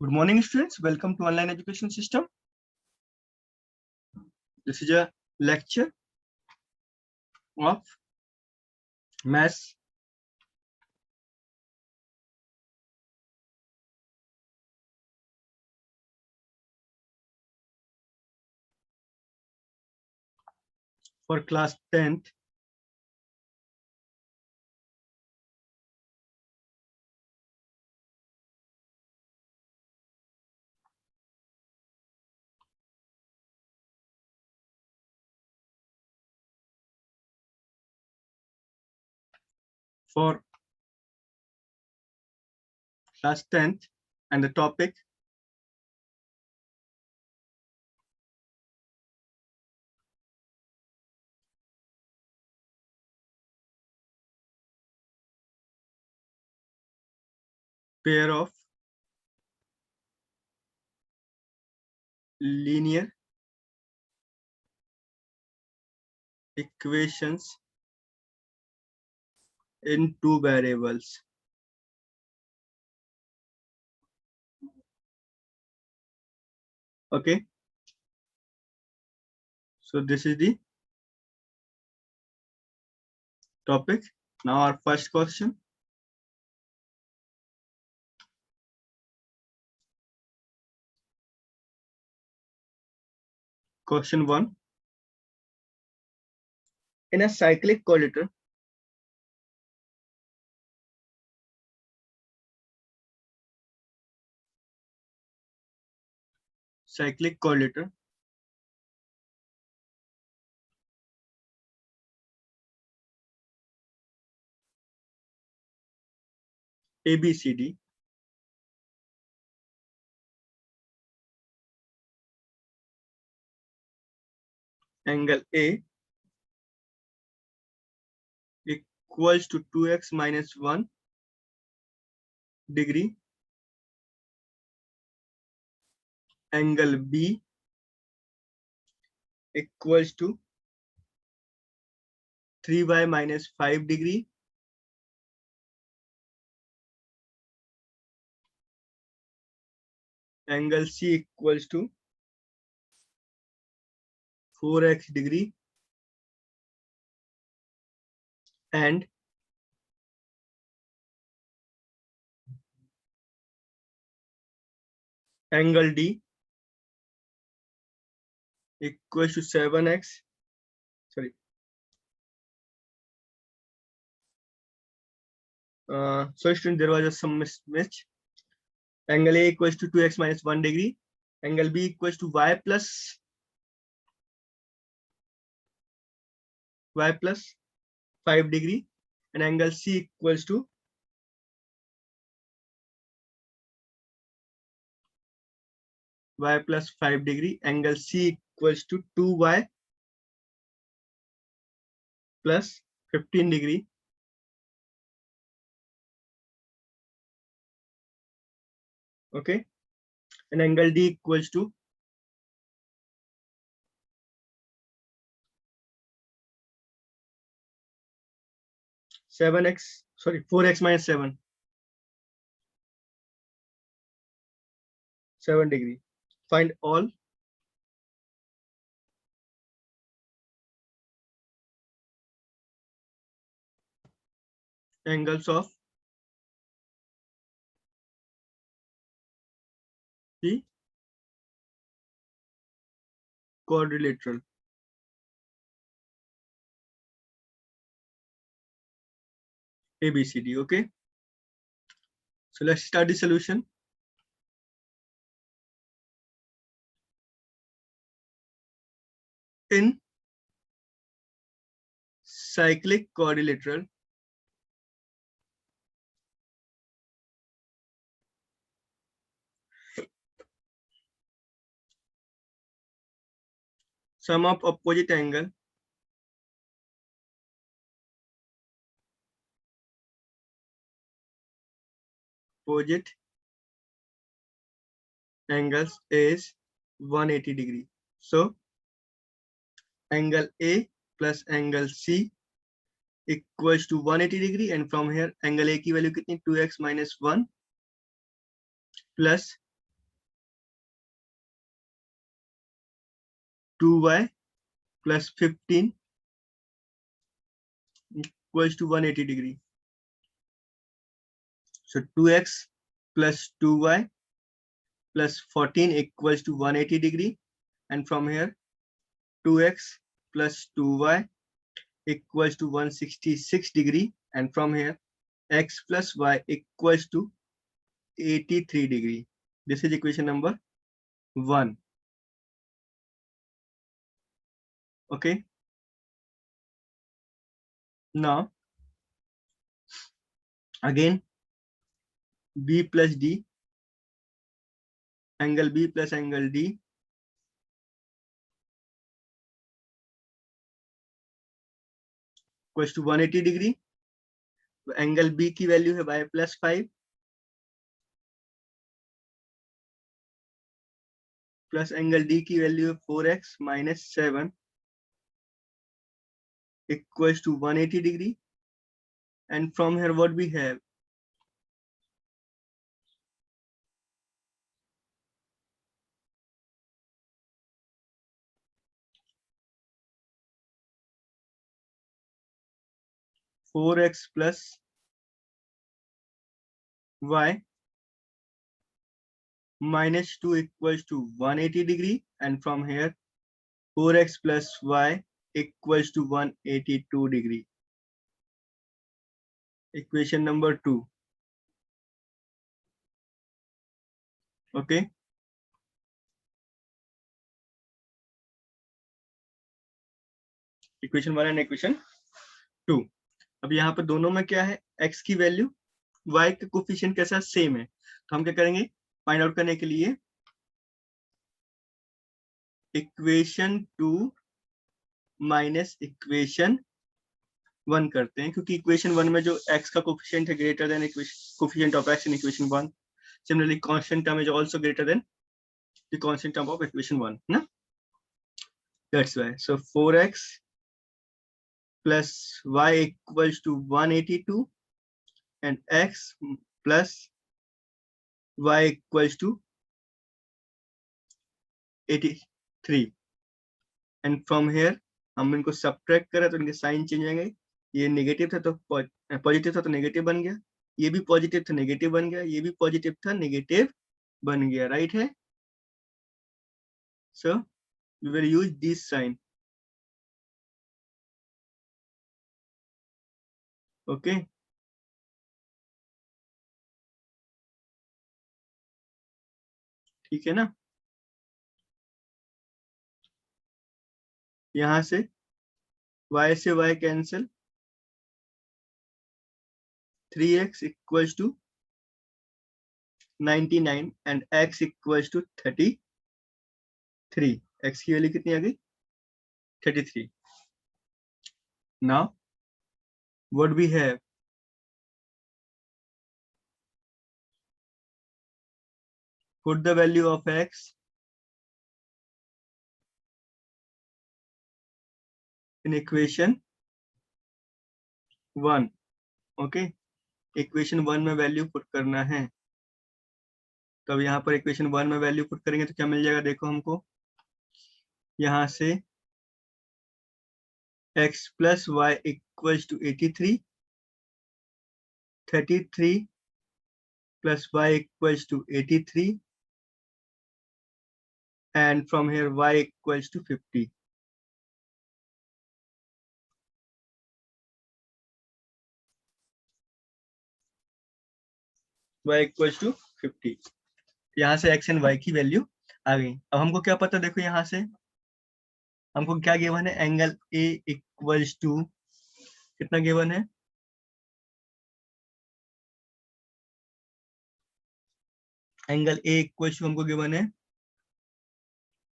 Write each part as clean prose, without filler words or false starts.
Good morning, students. Welcome to Online Education System. This is a lecture of maths for class 10th. For class 10th, and the topic pair of linear equations in two variables. Okay. So this is the topic. Now our first question. Question 1. In a cyclic quadrature, ABCD, angle A equals to 2x minus 1 degree, angle B equals to 3y minus 5 degree, angle C equals to 4x degree, and angle D equals to 7x. Sorry. So student, there was some mismatch. Angle A equals to 2x minus 1 degree. Angle B equals to y plus 5 degree, and angle C equals to y plus 5 degree. Angle C equals to 2y plus 15 degree. Okay, and angle D equals to 4x minus 7 degree. Find all angles of the quadrilateral. ABCD. Okay, so let's start the solution. In cyclic quadrilateral, sum of opposite angle angles is 180 degree. So angle A plus angle C equals to 180 degree, and from here angle A की value कितनी 2x minus 1 plus 2y plus 15 equals to 180 degree. So 2x plus 2y plus 14 equals to 180 degree, and from here 2x plus 2y equals to 166 degree, and from here x plus y equals to 83 degree. This is equation number 1. Okay. Now again B plus D, angle B plus angle D equals to 180 degree. तो angle B की value है y plus 5 plus angle D की value है 4x minus 7 equals to 180 degree, and from here what we have, four x plus y minus 2 equals to 180 degree, and from here 4x plus y equals to 182 degree. Equation number 2. Okay. Equation 1 and equation 2. अब यहाँ पर दोनों में क्या है, x की value y के coefficient के साथ सेम है, तो हम क्या करेंगे, फाइंड आउट करने के लिए इक्वेशन 2 माइनस इक्वेशन 1 करते हैं, क्योंकि इक्वेशन 1 में जो x का कोफिशिएंट है greater than coefficient of x in equation 1. Similarly constant term is also greater than the constant term of equation 1 ना. That's why. So 4x plus y equals to 182 and x plus y equals to 83. And from here हम इनको subtract करें तो इनके sign change होंगे. ये negative था तो पॉजिटिव था तो नेगेटिव बन गया, ये भी पॉजिटिव था नेगेटिव बन गया, ये भी पॉजिटिव था नेगेटिव बन गया. राइट है. So we will use this sign. Okay. ठीक है ना. यहां से y से y cancel, 3x equals to 99 and x equals to 33. x की वैल्यू कितनी आ गई, 33. Now what we have, put the value of x in equation 1. Okay. Equation 1 में वैल्यू पुट करना है. तो अब यहाँ पर इक्वेशन 1 में वैल्यू पुट करेंगे तो क्या मिल जाएगा, देखो हमको यहाँ से x plus y equals to 83, 33 plus y equals to 83, and from here y equals to 50. y equals to 50. यहाँ से x and y की वैल्यू आ गई. अब हमको क्या पता, देखो यहाँ से हमको क्या गिवन है, एंगल A इक्वल्स टू कितना गिवन है, एंगल A इक्वल्स टू हमको गिवन है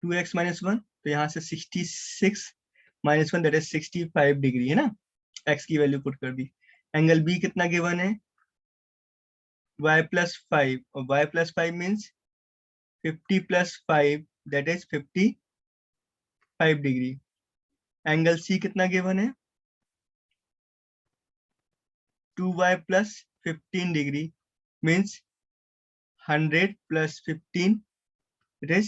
2x minus 1, तो यहाँ से 66 minus 1 दैट इज 65 डिग्री है ना. x की वैल्यू पुट कर दी. एंगल B कितना गिवन है, y plus 5, और y plus 5 means 50 plus 5 that is 55 degree. Angle C कितना गिवन है, 2y plus 15 degree means 100 plus 15 it is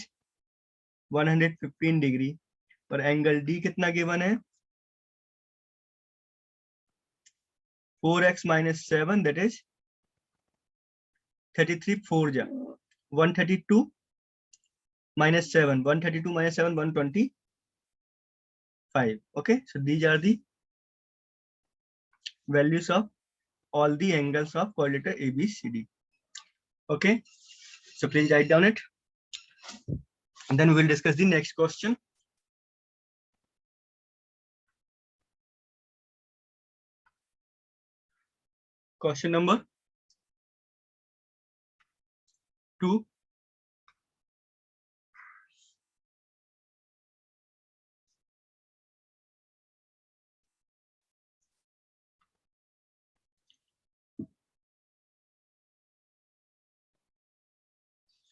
115 degree. और एंगल डी कितना गिवन है 4x minus 7 that is 33 4 ja 132 minus 7 132 minus 7 125. Okay, so these are the values of all the angles of quadrilateral ABCD. Okay, so please write down it and then we will discuss the next question. Question number 2.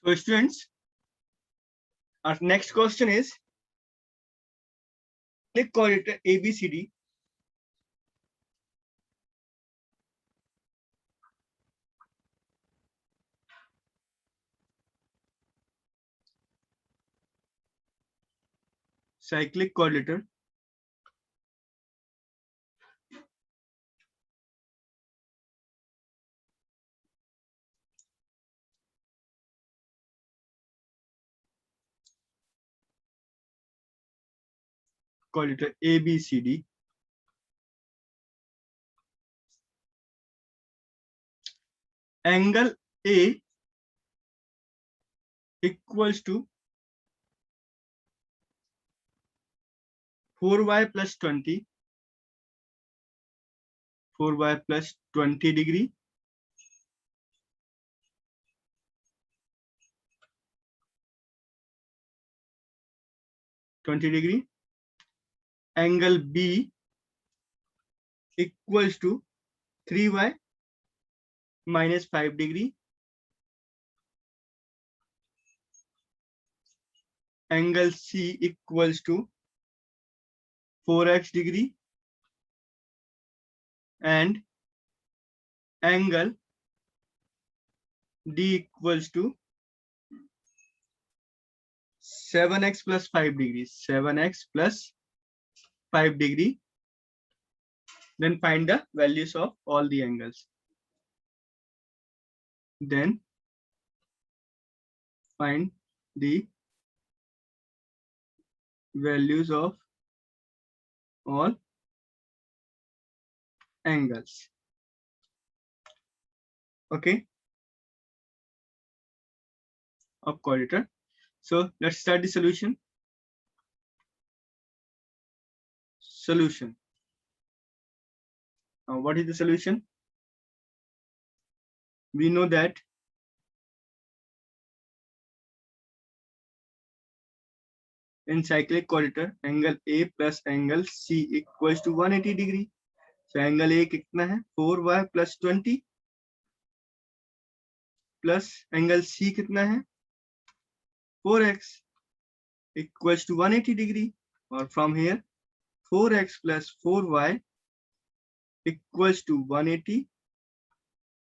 So students, our next question is click quadrilateral ABCD. Cyclic quadrilateral quadrilateral ABCD. Angle A equals to 4y plus 20, 4y plus 20 degree, angle B equals to 3y minus 5 degree, angle C equals to 4x degree, and angle D equals to 7x plus 5 degrees, 7x plus 5 degree. Then find the values of all the angles. Then find the values of all angles. Okay, of quadrilateral. So let's start the solution. Solution. What is the solution? We know that in cyclic quadrilateral, angle A plus angle C equals to 180 degree. So angle A कितना है 4y plus 20 plus angle C कितना है 4x equals to 180 degree. Or from here 4x plus 4y equals to 180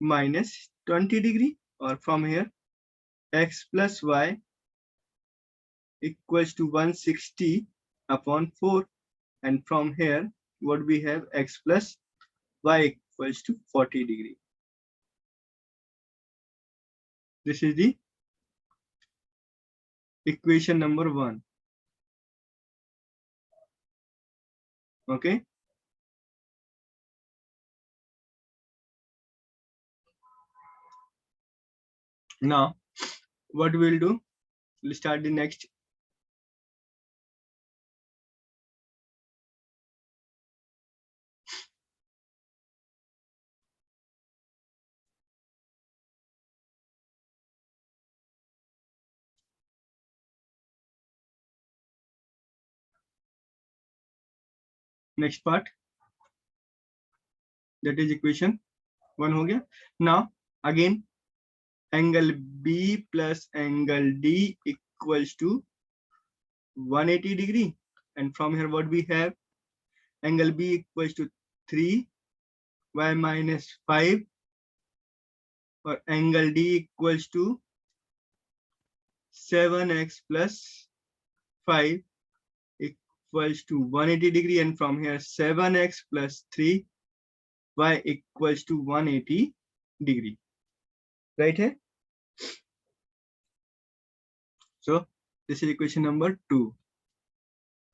minus 20 degree. Or from here x plus y equals to 160 upon 4. And from here what we have x plus y equals to 40 degree. This is the equation number 1. Okay. Now what we'll do, we'll start the next. Next part, that is equation 1 हो गया. Now again angle B plus angle D equals to 180 degree. And from here what we have, angle B equals to 3y minus 5, or angle D equals to 7x plus 5 equals to 180 degree, and from here 7x plus 3y equals to 180 degree. Right here. So this is equation number 2.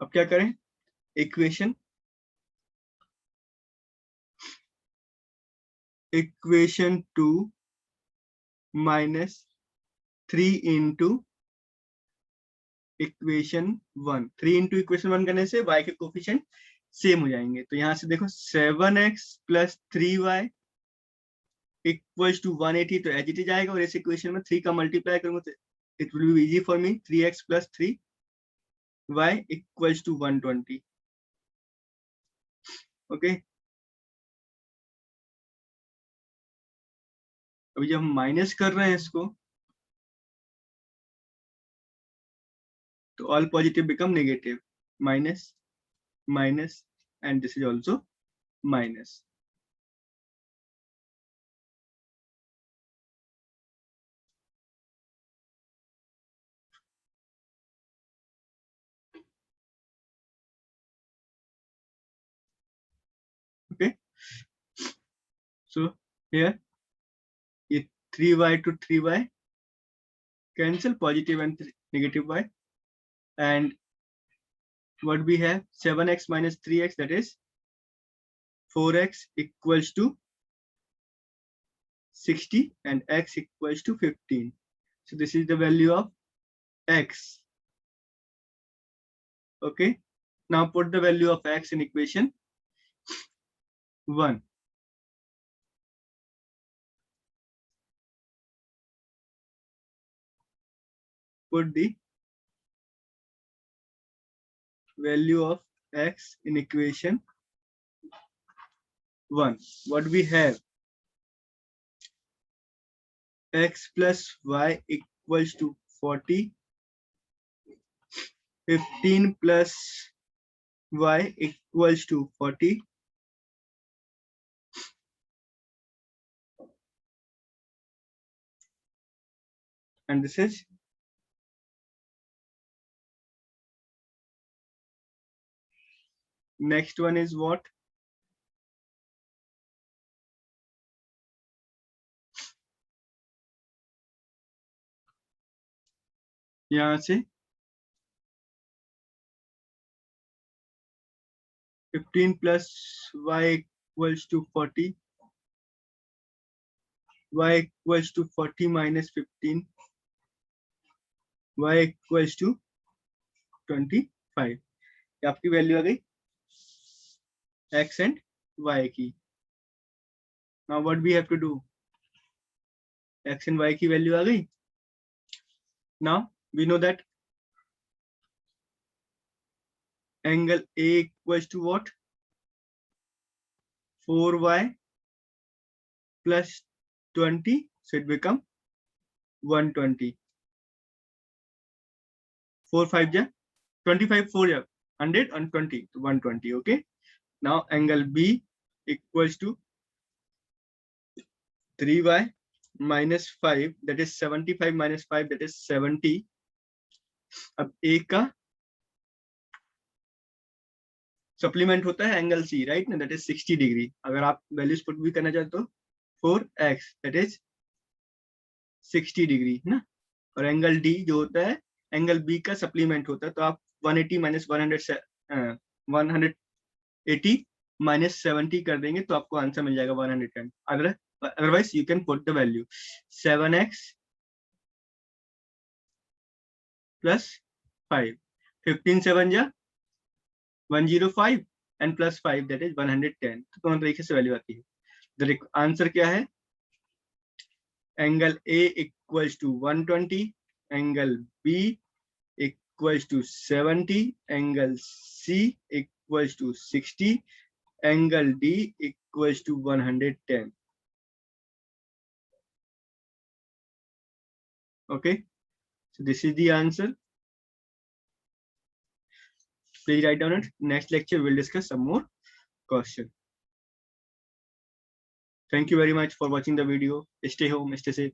अब क्या करें? Equation 2 minus 3 into equation 1. 3 into equation 1 करने से y के coefficient same हो जाएंगे. तो यहाँ से देखो 7x plus 3y equals to 180, तो एज इट इज आएगा, और इस इक्वेशन में 3 का मल्टीप्लाई करूंगा तो it will be easy for me. 3x plus 3y equals to 120. Okay. अभी जब हम माइनस कर रहे हैं इसको, तो all positive become negative. Minus, minus, and this is also minus. Okay. So here, 3y to 3y cancel, positive and negative y, and what we have, 7x minus 3x, that is 4x equals to 60 and x equals to 15. So this is the value of x. Okay. Now put the value of x in equation 1. Put the value of x in equation 1. What we have, x plus y equals to 40, 15 plus y equals to 40, and this is next one is what? यहाँ से 15 plus y equals to 40, y equals to 40 minus 15, y equals to 25. आपकी value आ गई x and y की. Now what we have to do, x and y की value आ गई. Now we know that angle A equals to what? 4y plus 20, so it become 120. 4 5 ja 25, 4 ja 100 and 20, so 120. Okay. Now angle B equals to 3y minus 5, that is 75 minus 5, that is 70. अब A का supplement होता है angle C, right ना, that is 60 degree. अगर आप values put भी करना चाहते तो 4x, दैट इज 60 डिग्री ना. और एंगल डी जो होता है एंगल बी का सप्लीमेंट होता है, तो आप 180 माइनस 180 माइनस 70 कर देंगे तो आपको आंसर मिल जाएगा 110. Otherwise you can put the value 7x plus 5, 15 7 जा 105 and plus 5, that is 110. तो दोनों तरीके से वैल्यू आती है. द आंसर क्या है? Angle A equals to 120, angle B equals to 70, angle C equals to 60, angle D equals to 110. Okay, so this is the answer. Please write down it. Next lecture we'll discuss some more question. Thank you very much for watching the video. Stay home, stay safe.